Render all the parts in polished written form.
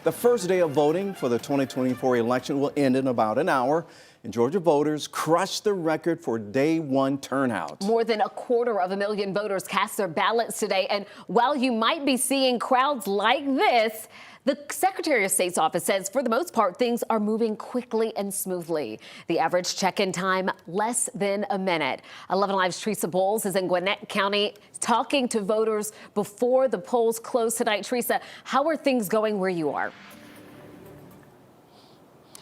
The first day of voting for the 2024 election will end in about an hour, and Georgia voters crushed the record for day one turnout. More than 250,000 voters cast their ballots today, and while you might be seeing crowds like this, the Secretary of State's office says for the most part things are moving quickly and smoothly. The average check-in time less than a minute. 11 Alive's Teresa Bowles is in Gwinnett County talking to voters before the polls close tonight. Teresa, how are things going where you are?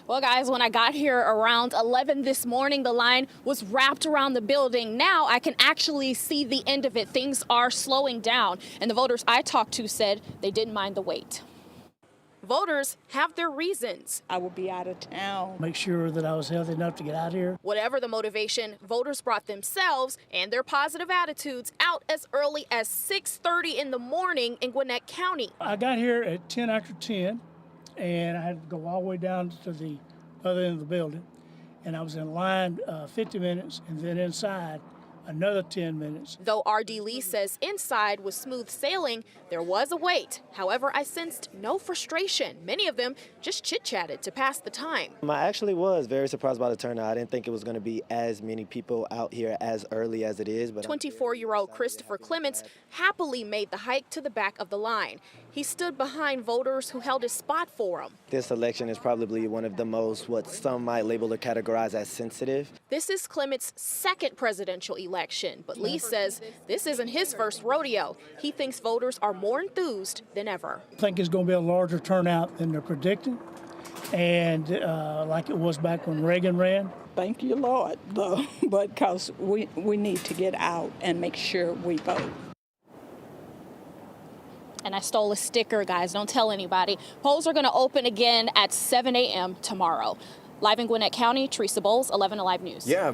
Well, guys, when I got here around 11 this morning, the line was wrapped around the building. Now I can actually see the end of it. Things are slowing down, and the voters I talked to said they didn't mind the wait. Voters have their reasons. I will be out of town. Make sure that I was healthy enough to get out here. Whatever the motivation, voters brought themselves and their positive attitudes out as early as 6:30 in the morning in Gwinnett County. I got here at 10 after 10, and I had to go all the way down to the other end of the building. And I was in line 50 minutes, and then inside another 10 minutes. Though R.D. Lee says inside was smooth sailing, there was a wait. However, I sensed no frustration. Many of them just chit-chatted to pass the time. I actually was very surprised by the turnout. I didn't think it was going to be as many people out here as early as it is. But 24-year-old Christopher Clements happily made the hike to the back of the line. He stood behind voters who held his spot for him. This election is probably one of the most, what some might label or categorize as sensitive. This is Clements' second presidential election, but Lee says this isn't his first rodeo. He thinks voters are more enthused than ever. I think it's going to be a larger turnout than they're predicting, and like it was back when Reagan ran. Thank you, Lord, though, because we need to get out and make sure we vote. And I stole a sticker, guys. Don't tell anybody. Polls are going to open again at 7 a.m. tomorrow. Live in Gwinnett County, Teresa Bowles, 11 Alive News. Yeah.